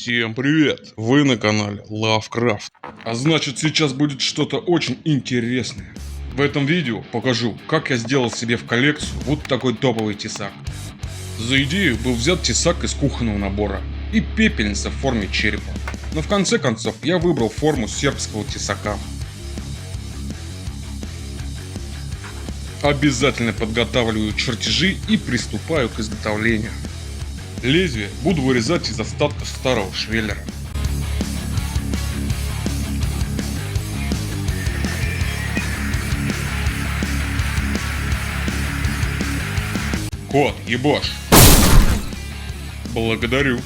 Всем привет! Вы на канале Lovecraft. А значит, сейчас будет что-то очень интересное. В этом видео покажу, как я сделал себе в коллекцию вот такой топовый тесак. За идею был взят тесак из кухонного набора и пепельница в форме черепа. Но в конце концов я выбрал форму сербского тесака. Обязательно подготавливаю чертежи и приступаю к изготовлению. Лезвие буду вырезать из остатков старого швеллера. Кот, ебошь! Благодарю.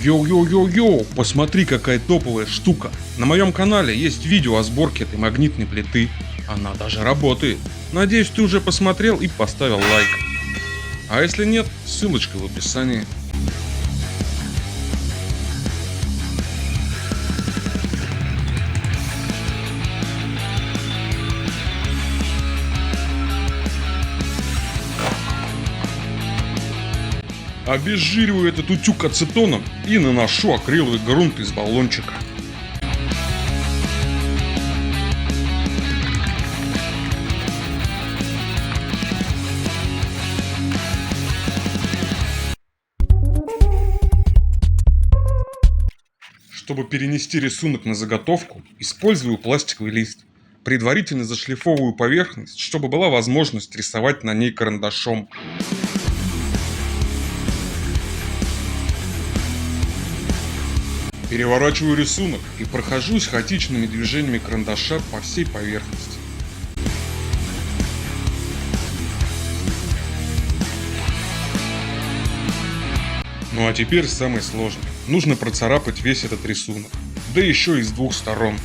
Йоу-йоу-йоу-йоу, посмотри, какая топовая штука. На моем канале есть видео о сборке этой магнитной плиты. Она даже работает. Надеюсь, ты уже посмотрел и поставил лайк. А если нет, ссылочка в описании. Обезжириваю этот утюг ацетоном и наношу акриловый грунт из баллончика. Чтобы перенести рисунок на заготовку, использую пластиковый лист. Предварительно зашлифовываю поверхность, чтобы была возможность рисовать на ней карандашом. Переворачиваю рисунок и прохожусь хаотичными движениями карандаша по всей поверхности. Ну а теперь самое сложное. Нужно процарапать весь этот рисунок. Да еще и с двух сторон.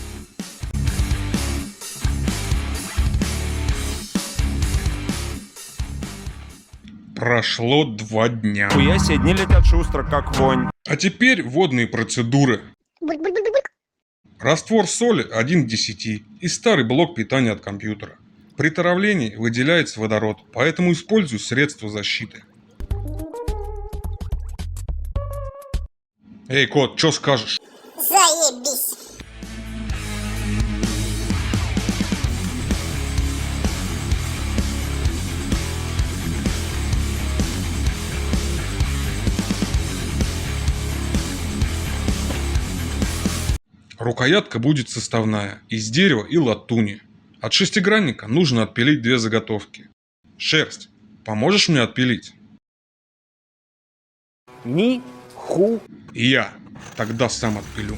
Прошло 2 дня. Хуя себе, дни летят шустро, как вонь. А теперь водные процедуры. Раствор соли 1 к 10 и старый блок питания от компьютера. При травлении выделяется водород, поэтому использую средства защиты. Эй, кот, чё скажешь? Заебись. Рукоятка будет составная, из дерева и латуни. От шестигранника нужно отпилить 2 заготовки. Шерсть, поможешь мне отпилить? Ни ху. Я. Тогда сам отпилю.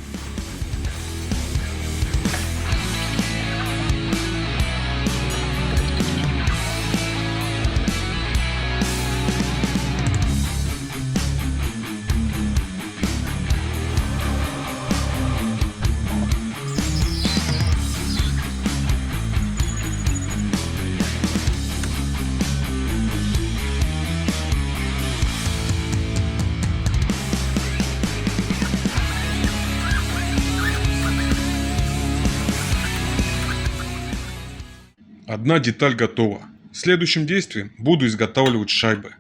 Одна деталь готова. Следующим действием буду изготавливать шайбы.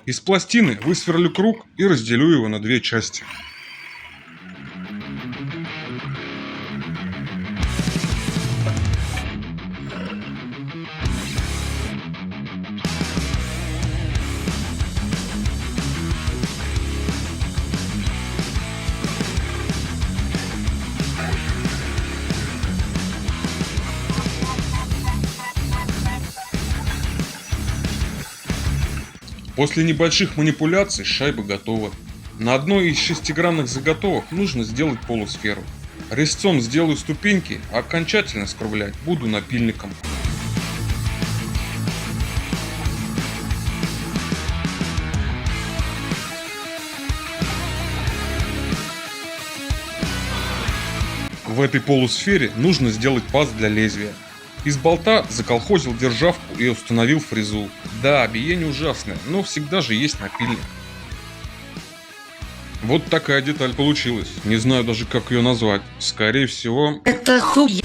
Из пластины высверлю круг и разделю его на 2 части. После небольших манипуляций шайба готова. На одной из шестигранных заготовок нужно сделать полусферу. Резцом сделаю ступеньки, а окончательно скруглять буду напильником. В этой полусфере нужно сделать паз для лезвия. Из болта заколхозил державку и установил фрезу. Да, биение ужасное, но всегда же есть напильник. Вот такая деталь получилась. Не знаю даже, как ее назвать. Скорее всего... Это хуй.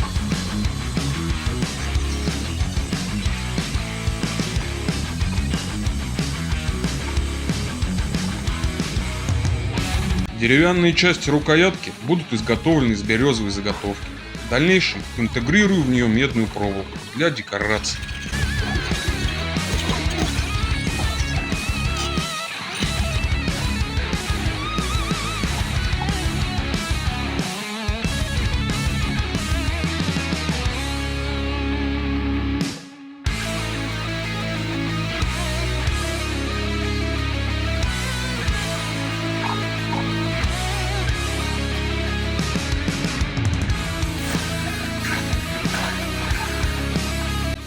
Деревянные части рукоятки будут изготовлены из березовой заготовки. В дальнейшем интегрирую в нее медную проволоку для декорации.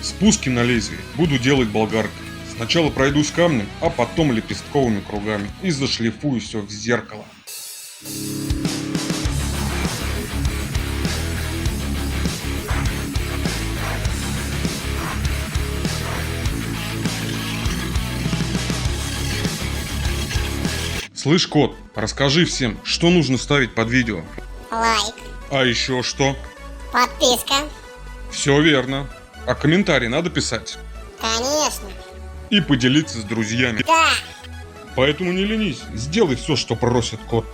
Спуски на лезвие буду делать болгаркой. Сначала пройдусь камнем, а потом лепестковыми кругами и зашлифую все в зеркало. Слышь, кот, расскажи всем, что нужно ставить под видео. Лайк, А еще что? подписка, Все верно. А комментарий надо писать. конечно. И поделиться с друзьями. Да, Поэтому не ленись, сделай все, что просит кот.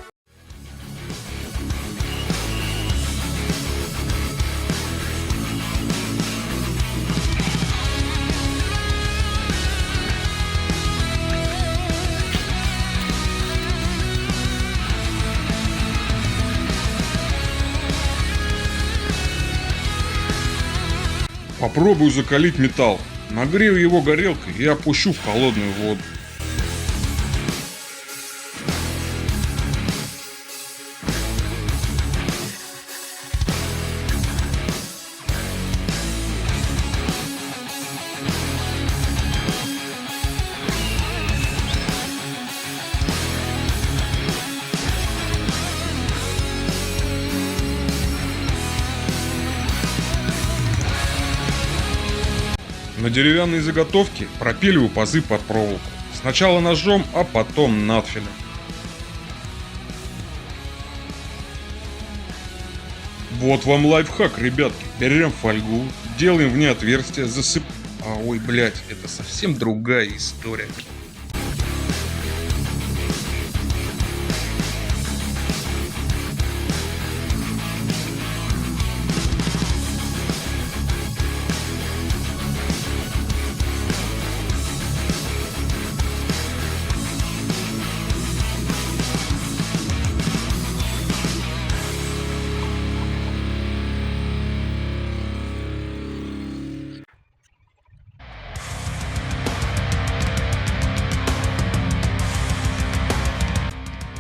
Попробую закалить металл. Нагрею его горелкой и опущу в холодную воду. На деревянной заготовке пропиливаю пазы под проволоку. Сначала ножом, а потом надфилем. Вот вам лайфхак, ребятки. Берем фольгу, делаем в ней отверстие, ой, блять, это совсем другая история.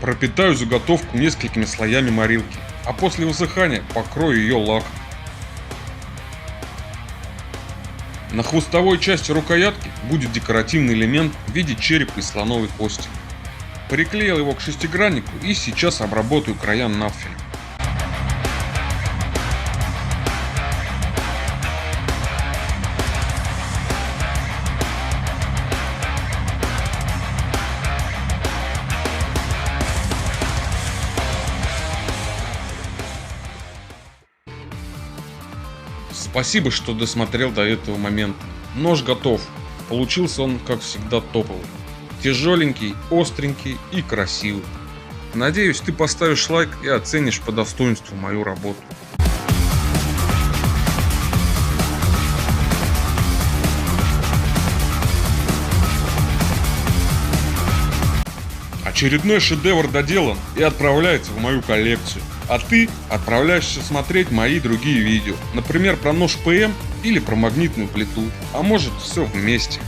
Пропитаю заготовку несколькими слоями морилки, а после высыхания покрою ее лаком. На хвостовой части рукоятки будет декоративный элемент в виде черепа из слоновой кости. Приклеил его к шестиграннику и сейчас обработаю края надфилем. Спасибо, что досмотрел до этого момента. Нож готов. Получился он, как всегда, топовый. Тяжеленький, остренький и красивый. Надеюсь, ты поставишь лайк и оценишь по достоинству мою работу. Очередной шедевр доделан и отправляется в мою коллекцию. А ты отправляешься смотреть мои другие видео. Например, про нож ПМ или про магнитную плиту. А может, все вместе.